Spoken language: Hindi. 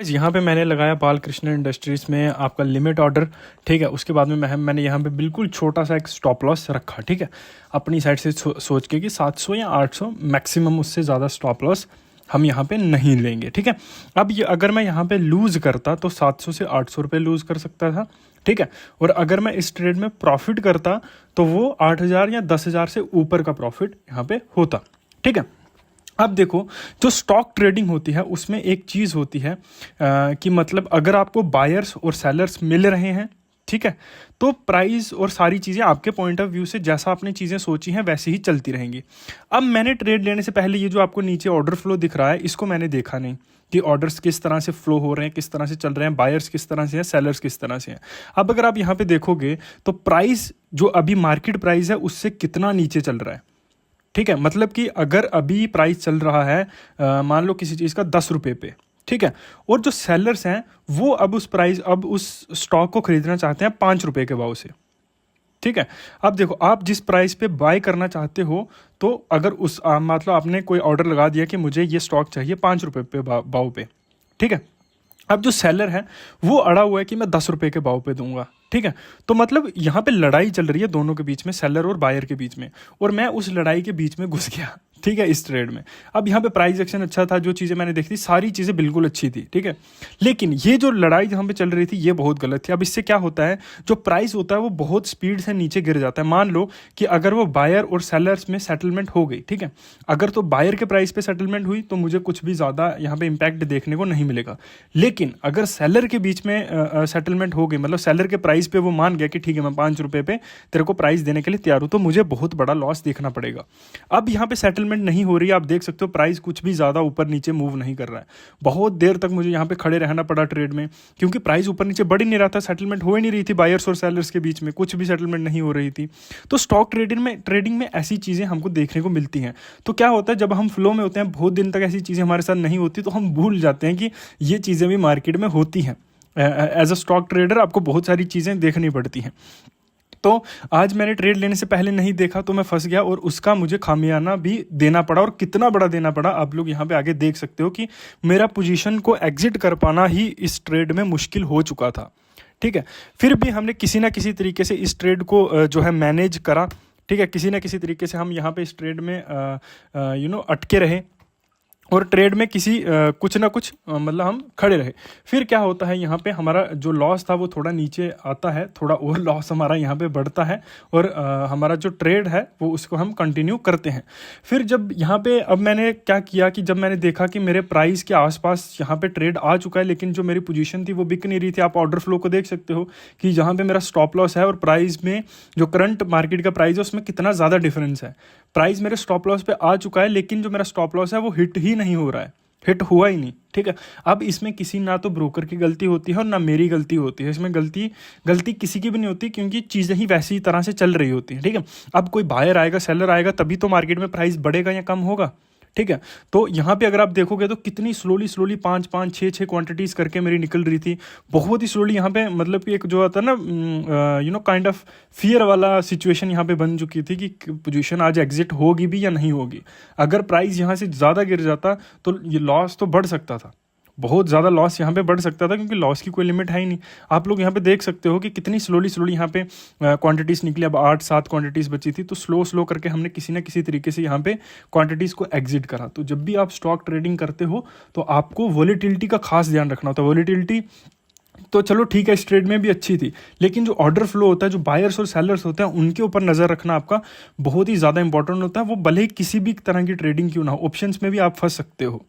यहाँ पे मैंने लगाया बालकृष्ण इंडस्ट्रीज़ में आपका लिमिट ऑर्डर, ठीक है। उसके बाद में मैंने यहाँ पे बिल्कुल छोटा सा एक स्टॉप लॉस रखा, ठीक है, अपनी साइड से सोच के कि 700 या 800 मैक्सिमम, उससे ज़्यादा स्टॉप लॉस हम यहाँ पे नहीं लेंगे, ठीक है। अब ये अगर मैं यहाँ पे लूज़ करता तो 700 से 800 रुपये लूज़ कर सकता था, ठीक है। और अगर मैं इस ट्रेड में प्रॉफिट करता तो वो 8,000 या 10,000 से ऊपर का प्रॉफिट यहाँ पे होता, ठीक है। अब देखो, जो स्टॉक ट्रेडिंग होती है उसमें एक चीज़ होती है कि मतलब अगर आपको बायर्स और सेलर्स मिल रहे हैं, ठीक है, तो प्राइस और सारी चीज़ें आपके पॉइंट ऑफ व्यू से जैसा आपने चीज़ें सोची हैं वैसे ही चलती रहेंगी। अब मैंने ट्रेड लेने से पहले ये जो आपको नीचे ऑर्डर फ्लो दिख रहा है इसको मैंने देखा नहीं कि ऑर्डर्स किस तरह से फ्लो हो रहे हैं, किस तरह से चल रहे हैं, बायर्स किस तरह से हैं, सेलर्स किस तरह से हैं। अब अगर आप यहाँ पे देखोगे तो प्राइस जो अभी मार्केट प्राइस है उससे कितना नीचे चल रहा है, ठीक है। मतलब कि अगर अभी प्राइस चल रहा है मान लो किसी चीज़ का 10 रुपये पे, ठीक है, और जो सेलर्स हैं वो अब उस स्टॉक को खरीदना चाहते हैं 5 रुपये के भाव से, ठीक है। अब देखो, आप जिस प्राइस पे बाय करना चाहते हो तो अगर मतलब आपने कोई ऑर्डर लगा दिया कि मुझे ये स्टॉक चाहिए 5 रुपये पे भाव पे, ठीक है। अब जो सेलर है वो अड़ा हुआ है कि मैं 10 रुपये के भाव पे दूंगा, ठीक है। तो मतलब यहाँ पे लड़ाई चल रही है दोनों के बीच में, सेलर और बायर के बीच में, और मैं उस लड़ाई के बीच में घुस गया, ठीक है, इस ट्रेड में। अब यहाँ पे प्राइस एक्शन अच्छा था, जो चीज़ें मैंने देखी थी सारी चीज़ें बिल्कुल अच्छी थी, ठीक है। लेकिन ये जो लड़ाई जहाँ पे चल रही थी ये बहुत गलत थी। अब इससे क्या होता है, जो प्राइस होता है वो बहुत स्पीड से नीचे गिर जाता है। मान लो कि अगर वो बायर और सेलर्स में सेटलमेंट हो गई, ठीक है, अगर तो बायर के प्राइस पे सेटलमेंट हुई तो मुझे कुछ भी ज़्यादा यहाँ पे इम्पैक्ट देखने को नहीं मिलेगा। लेकिन अगर सेलर के बीच में सेटलमेंट हो गई, मतलब सेलर के प्राइस पे वो मान गया कि ठीक है मैं 5 रुपये पे तेरे को प्राइस देने के लिए तैयार हूँ, तो मुझे बहुत बड़ा लॉस देखना पड़ेगा। अब यहाँ पे सेटलमेंट नहीं हो रही है, आप देख सकते हो प्राइस कुछ भी ज़्यादा ऊपर नीचे मूव नहीं कर रहा है। बहुत देर तक मुझे यहाँ पे खड़े रहना पड़ा ट्रेड में, क्योंकि प्राइस ऊपर नीचे बढ़ ही नहीं रहा था, सेटलमेंट हो ही नहीं रही थी, बायर्स और सेलर्स के बीच में कुछ भी सेटलमेंट नहीं हो रही थी। तो स्टॉक ट्रेडिंग में ऐसी चीज़ें हमको देखने को मिलती हैं। तो क्या होता है, जब हम फ्लो में होते हैं बहुत दिन तक ऐसी चीज़ें हमारे साथ नहीं होती तो हम भूल जाते हैं कि ये चीज़ें भी मार्केट में होती हैं। एज अ स्टॉक ट्रेडर आपको बहुत सारी चीज़ें देखनी पड़ती हैं। तो आज मैंने ट्रेड लेने से पहले नहीं देखा तो मैं फंस गया, और उसका मुझे खामियाना भी देना पड़ा, और कितना बड़ा देना पड़ा आप लोग यहाँ पे आगे देख सकते हो कि मेरा पोजीशन को एग्जिट कर पाना ही इस ट्रेड में मुश्किल हो चुका था, ठीक है। फिर भी हमने किसी ना किसी तरीके से इस ट्रेड को जो है मैनेज करा, ठीक है। किसी ना किसी तरीके से हम यहाँ पे इस ट्रेड में अटके रहे, और ट्रेड में कुछ ना कुछ मतलब हम खड़े रहे। फिर क्या होता है, यहाँ पे हमारा जो लॉस था वो थोड़ा नीचे आता है, थोड़ा और लॉस हमारा यहाँ पे बढ़ता है, और हमारा जो ट्रेड है वो उसको हम कंटिन्यू करते हैं। फिर जब यहाँ पे अब मैंने क्या किया कि जब मैंने देखा कि मेरे प्राइस के आसपास यहाँ पे ट्रेड आ चुका है, लेकिन जो मेरी पोजीशन थी वो बिक नहीं रही थी। आप ऑर्डर फ्लो को देख सकते हो कि जहाँ पे मेरा स्टॉप लॉस है और प्राइस में जो करंट मार्केट का प्राइस है उसमें कितना ज़्यादा डिफरेंस है। प्राइस मेरे स्टॉप लॉस पे आ चुका है, लेकिन जो मेरा स्टॉप लॉस है वो हिट ही नहीं हो रहा है, हिट हुआ ही नहीं, ठीक है। अब इसमें किसी ना तो ब्रोकर की गलती होती है और ना मेरी गलती होती है, इसमें गलती किसी की भी नहीं होती, क्योंकि चीज़ें ही वैसी तरह से चल रही होती हैं, ठीक है। अब कोई बायर आएगा, सेलर आएगा, तभी तो मार्केट में प्राइस बढ़ेगा या कम होगा, ठीक है। तो यहाँ पे अगर आप देखोगे तो कितनी स्लोली 5 6 क्वांटिटीज़ करके मेरी निकल रही थी, बहुत ही स्लोली। यहाँ पे मतलब कि एक जो आता है ना काइंड ऑफ फियर वाला सिचुएशन यहाँ पे बन चुकी थी कि पोजीशन आज एग्जिट होगी भी या नहीं होगी। अगर प्राइस यहाँ से ज़्यादा गिर जाता तो ये लॉस तो बढ़ सकता था, बहुत ज़्यादा लॉस यहाँ पे बढ़ सकता था, क्योंकि लॉस की कोई लिमिट है ही नहीं। आप लोग यहाँ पे देख सकते हो कि कितनी स्लोली यहाँ पे क्वांटिटीज़ निकली। अब 8-7 क्वांटिटीज़ बची थी, तो स्लो करके हमने किसी ना किसी तरीके से यहाँ पे क्वांटिटीज़ को एग्जिट करा। तो जब भी आप स्टॉक ट्रेडिंग करते हो तो आपको वॉलेटिलिटी का खास ध्यान रखना होता है। वॉलेटिलिटी तो चलो ठीक है, इस ट्रेड में भी अच्छी थी, लेकिन जो ऑर्डर फ्लो होता है, जो बायर्स और सेलर्स होते हैं, उनके ऊपर नज़र रखना आपका बहुत ही ज़्यादा इंपॉर्टेंट होता है। वो भले ही किसी भी तरह की ट्रेडिंग क्यों ना हो, ऑप्शंस में भी आप फंस सकते हो।